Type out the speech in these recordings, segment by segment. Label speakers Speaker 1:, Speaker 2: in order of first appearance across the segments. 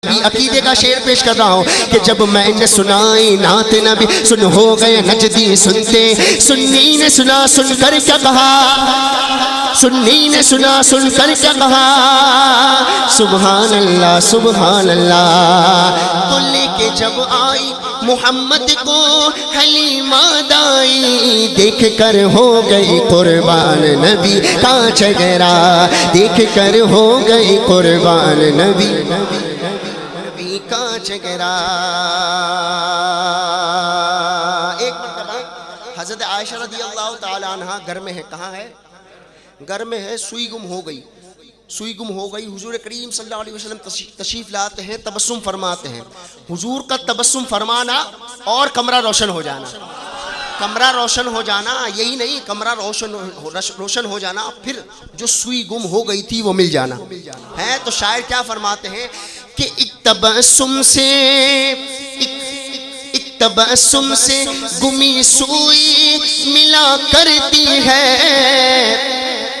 Speaker 1: عقیدے کا شعر پیش کر رہا ہوں کہ جب میں نے سنائی نعت نبی سن ہو گئے نجدی سنتے، سنی نے سنا سن کر کیا کہا، سنی نے سنا سن کر کیا کہا، سبحان اللہ سبحان اللہ۔ تو لے کے جب آئی محمد کو حلیمہ دائی، دیکھ کر ہو گئی قربان نبی کا چہرہ، دیکھ کر ہو گئی قربان نبی کا چہرہ۔ ایک مرتبہ حضرت عائشہ رضی اللہ تعالی عنہ گھر میں ہے، کہاں ہے؟ گھر میں ہے، سوئی گم ہو گئی، سوئی گم ہو گئی۔ حضور کریم صلی اللہ علیہ وسلم تشریف لاتے ہیں، تبسم فرماتے ہیں۔ حضور کا تبسم فرمانا اور کمرہ روشن ہو جانا، کمرہ روشن ہو جانا، یہی نہیں کمرہ روشن ہو جانا، پھر جو سوئی گم ہو گئی تھی وہ مل جانا ہے۔ تو شاعر کیا فرماتے ہیں کہ ایک تبسم سے گمی سوئی ملا کرتی ہے،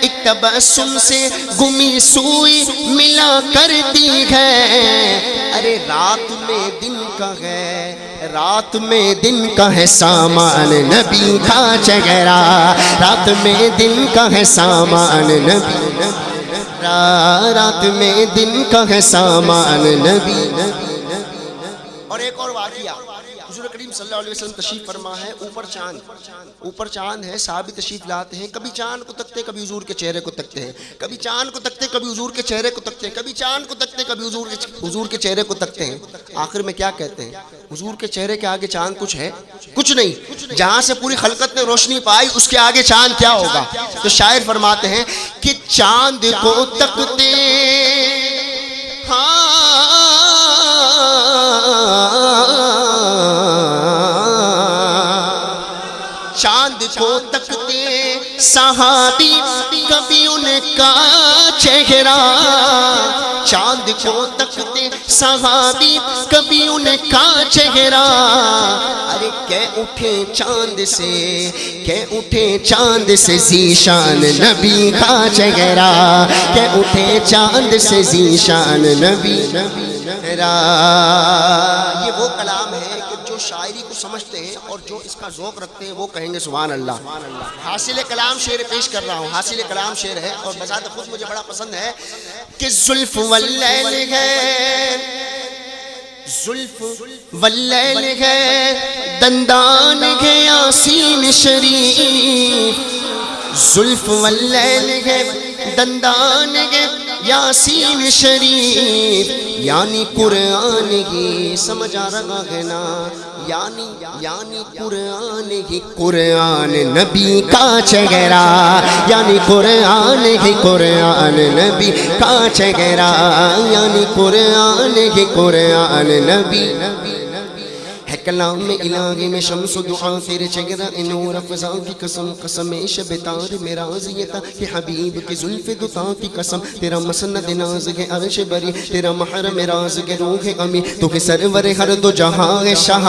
Speaker 1: ایک تبسم سے گمی سوئی ملا کرتی ہے۔ ارے رات میں دن کا ہے، رات میں دن کا ہے سامان نبی کا چہرہ، رات میں دن کا ہے سامان نبی، رات میں دن کا ہے سامان نبی۔ اور ایک اور واقعہ، حضور کریم صلی اللہ علیہ وسلم تشریف فرما ہے، اوپر چاند ہے، صحابی تشریف لاتے ہیں، کبھی چاند کو تکتے کبھی حضور کے چہرے کو تکتے ہیں، کبھی چاند کو تکتے کبھی حضور کے چہرے کو تکتے ہیں، کبھی چاند کو تکتے کبھی حضور کے چہرے کو تکتے ہیں۔ آخر میں کیا کہتے ہیں؟ حضور کے چہرے کے آگے چاند کچھ ہے؟ کچھ نہیں۔ جہاں سے پوری خلقت نے روشنی پائی اس کے آگے چاند کیا ہوگا؟ تو شاعر فرماتے ہیں کہ چاند کو تکتے چاند کو تکتے صحابی کبھی ان کا چہرہ، چاند کو تکتے صحابی کبھی ان کا چہرہ۔ ارے کہہ اٹھے چاند سے، کہہ اٹھے چاند سے ذیشان نبی کا چہرہ، کہہ اٹھے چاند سے ذیشان نبی۔ یہ وہ کلام ہے کہ جو شاعری کو سمجھتے ہیں اور جو اس کا ذوق رکھتے ہیں وہ کہیں گے سبحان اللہ۔ حاصل کلام شعر پیش کر رہا ہوں، حاصل کلام شعر ہے اور بذات خود مجھے بڑا پسند ہے کہ زلف واللیل ہے، زلف واللیل ہے، دندان ہے یاسین شریف، زلف واللیل ہے، دندان ہے یاسین شریف، یعنی قرآن ہی سمجھ آ رہا ہے نا، یعنی قرآن ہی قرآن نبی کا چہرہ، یعنی قرآن ہی قرآن نبی کا چہرہ، یعنی قرآن ہی قرآن نبی ہے۔ کلام الہی میں شمس و دعا تیرے چہرہ نور افزا کی قسم، قسم شب تار میرا زیتا کہ حبیب کی زلف دتا کی قسم، تیرا مسند ناز ہے عرش بری، تیرا محرم راز ہے روح امی، تو کہ سرور ہر دو جہاں ہے شاہ،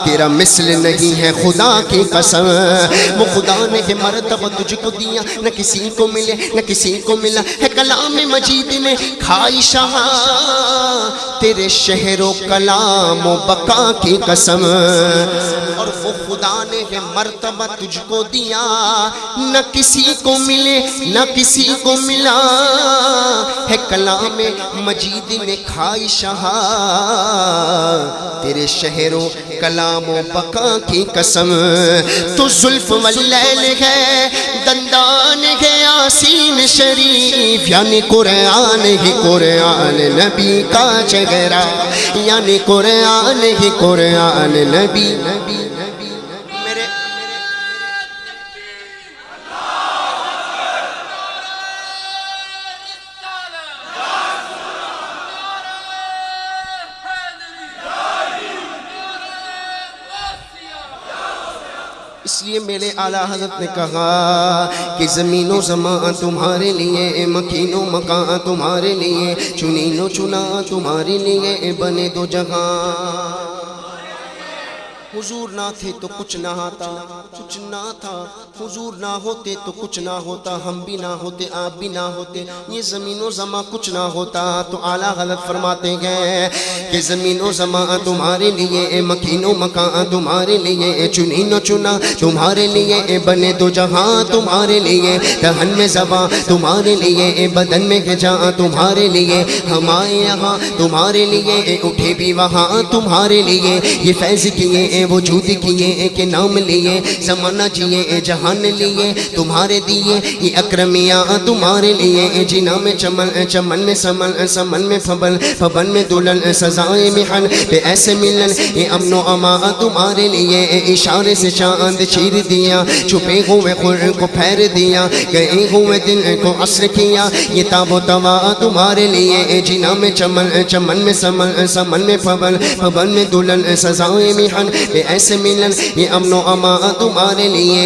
Speaker 1: تیرا مثل نہیں ہے خدا کی قسم، وہ خدا نے ہے مرتبہ تجھ کو دیا، نہ کسی کو ملے نہ کسی کو ملا ہے، کلام مجید نے کھائی شاہ، تیرے شہر و کلام و بقا کی قسم، اور وہ خدا نے ہے مرتبہ تجھ کو دیا، نہ کسی کو ملے نہ کسی کو ملا ہے، کلام مجید نے کھائی شاہ، تیرے شہر و کلام و بقا کی قسم۔ تو زلف واللیل ہے، دندان ہے یاسین شریف، یعنی قرآن ہی قرآن نبی کا چہرہ، یعنی قرآن ہی قرآن نبی۔ اس لیے میرے اعلیٰ حضرت نے کہا کہ زمین و زمان تمہارے لیے، مکین و مکان تمہارے لیے، چنین و چنا تمہارے لیے، بنے دو جہاں حضور نہ تھے تو کچھ نہ آتا، کچھ نہ تھا حضور نہ ہوتے تو کچھ نہ ہوتا، ہم بھی نہ ہوتے آپ بھی نہ ہوتے، یہ زمین و زماں کچھ نہ ہوتا۔ تو اعلیٰ حضرت فرماتے ہیں کہ زمین و زماں تمہارے لیے، مکین و مکان تمہارے لیے، چنی نہ چنا تمہارے لیے، بنے تو جہاں تمہارے لیے، دہن میں زباں تمہارے لیے، بدن میں جہاں تمہارے لیے، ہمارے یہاں تمہارے لیے، اٹھے بھی وہاں تمہارے لیے، یہ فیض کیے وجود کیے کہ نام لیے، زمانہ جیے جہان لیے تمہارے دیے، یہ اکرمیاں تمہارے لیے، جنا میں چمن چمن میں سمن سمن میں فبن فبن میں دلن سزائے محن پہ ایسے ملن، یہ امن و امان تمہارے لیے، اشارے سے چاند چیر دیا، چھپے ہوئے خور کو پھیر دیا، گئے ہوئے دن کو عصر کیا، یہ تاب و توا تمہارے لیے، جنا میں چمن چمن میں سمن سمن میں فبن فبن میں دلن سزائے محن پہ ایسے ملن، یہ امن و امان تمہارے لیے۔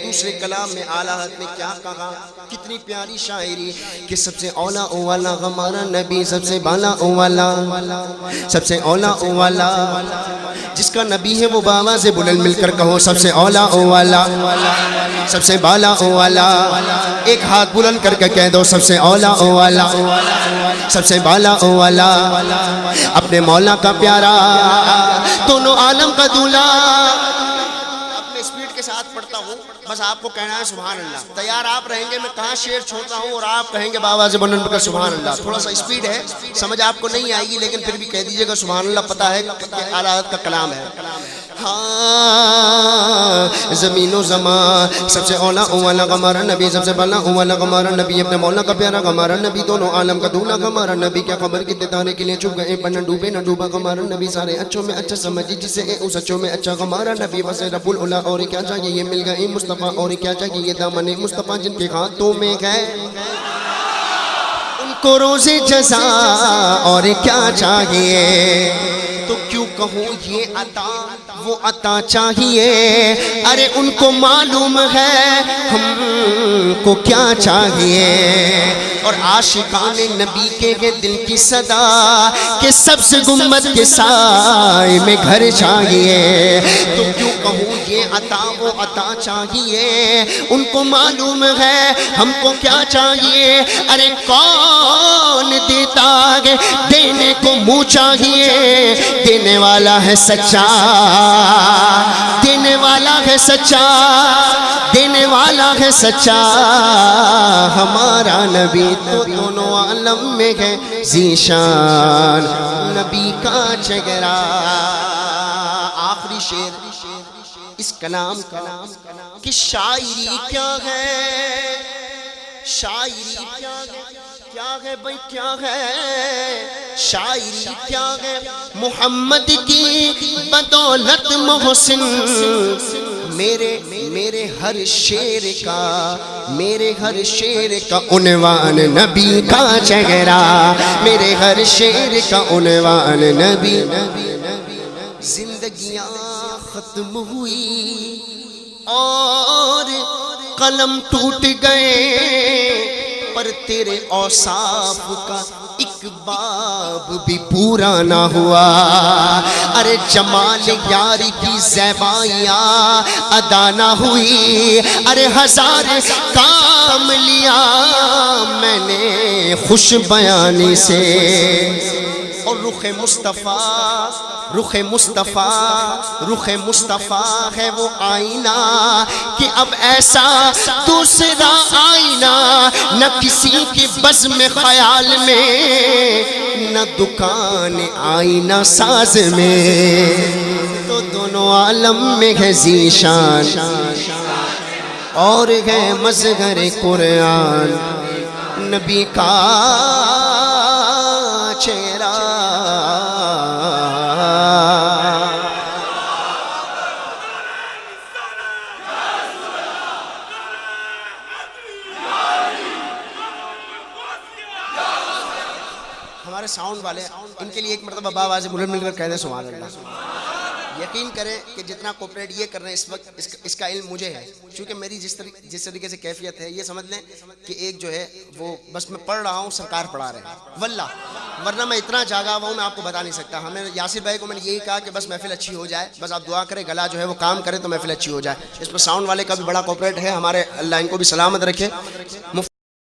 Speaker 1: دوسرے کلام میں اعلیٰ حضرت نے کیا کہا، کتنی پیاری شاعری کہ سب سے اولا اولا ہمارا نبی، سب سے بالا اولا، سب سے اولا اولا، جس کا نبی ہے وہ بابا سے بلند مل کر کہو سب سے اولا اولا، سب سے بالا اولا، ایک ہاتھ بلند کر کے کہہ دو سب سے اولا اولا، سب سے بالا اولا، اپنے مولا کا پیارا، دونوں عالم کا دولا۔ اپنے سپیڈ کے ساتھ پڑھتا ہوں، بس آپ کو کہنا ہے سبحان اللہ۔ تیار آپ رہیں گے، میں کہاں شعر چھوڑتا ہوں اور آپ کہیں گے بابا سے بلند کر سبحان اللہ۔ تھوڑا سا سپیڈ ہے، سمجھ آپ کو نہیں آئے گی، لیکن پھر بھی کہہ دیجئے گا سبحان اللہ، پتہ ہے کہ اعلیٰ حضرت کا کلام ہے۔ ہاں زمین و زمان سب سے اولا اولا ہمارا نبی، سب سے بالا اولا ہمارا نبی، اپنے مولا کا پیارا ہمارا نبی، دونوں عالم کا دولا ہمارا نبی، کیا خبر کتنے تارے کے لیے چھپ گئے پر نہ ڈوبے نہ ڈوبا ہمارا نبی، سارے اچھوں میں اچھا سمجھی جسے اس اچھوں میں اچھا ہمارا نبی، بس رب العلا اور کیا چاہیے، یہ مل گئے مصطفیٰ اور کیا چاہیے، یہ دامن مصطفیٰ جن کے ہاتھوں میں ہے، ان کو روز جزا اور کیا چاہیے، تو کیوں کہوں یہ عطا وہ عطا چاہیے، ارے ان کو معلوم ہے ہم کو کیا چاہیے، اور عاشقان نبی کے دل کی صدا کہ سبز گنبد کے سائے میں گھر چاہیے، تو کیوں کہوں یہ عطا وہ عطا چاہیے، ان کو معلوم ہے ہم کو کیا چاہیے، ارے کون دیتا ہے دینے کو منہ چاہیے، دینے والا ہے سچا، دینے والا ہے سچا، دینے والا ہے سچا ہمارا نبی، تو دونوں عالم میں ہے ذیشان نبی کا چہرہ۔ آخری شعر اس کلام کا کہ شاعری کیا ہے، شاعری کیا ہے، کیا ہے بھئی کیا ہے، شاعری کیا ہے، محمد کی بدولت محسن، میرے ہر شعر کا، میرے ہر شعر کا عنوان نبی کا چہرہ، میرے ہر شعر کا عنوان نبی۔ زندگیاں ختم ہوئی اور قلم ٹوٹ گئے، پر تیرے اوصاف کا ایک باب بھی پورا نہ ہوا، ارے جمال یاری کی زیبائیاں ادا نہ ہوئی، ارے ہزار کام لیا میں نے خوش بیانی سے، اور رخ مصطفیٰ، رخ مصطفیٰ، رخ مصطفیٰ ہے وہ آئینہ کہ اب ایسا دوسرا آئینہ نہ کسی کی بزم خیال میں، نہ دکان آئینہ ساز میں، تو دونوں عالم میں ہے ذیشان اور ہے مظہر قرآن نبی کا چہرہ۔ ہمارے ساؤنڈ والے ان کے لیے ایک مرتبہ بابا سے بلند مل کر کہہ دیں سبحان اللہ۔ یقین کریں کہ جتنا کوپریٹ یہ کر رہے ہیں اس وقت اس کا علم مجھے ہے، چونکہ میری جس طریقے سے کیفیت ہے یہ سمجھ لیں کہ ایک جو ہے وہ بس میں پڑھ رہا ہوں، سرکار پڑھا رہے ہیں واللہ، ورنہ میں اتنا جاگا ہوا ہوں میں آپ کو بتا نہیں سکتا. ہمیں یاسر بھائی کو میں نے یہی کہا کہ بس محفل اچھی ہو جائے، بس آپ دعا کریں گلا جو ہے وہ کام کرے تو محفل اچھی ہو جائے. اس پر ساؤنڈ والے کا بھی بڑا کوپریٹ ہے ہمارے، اللہ ان کو بھی سلامت رکھے.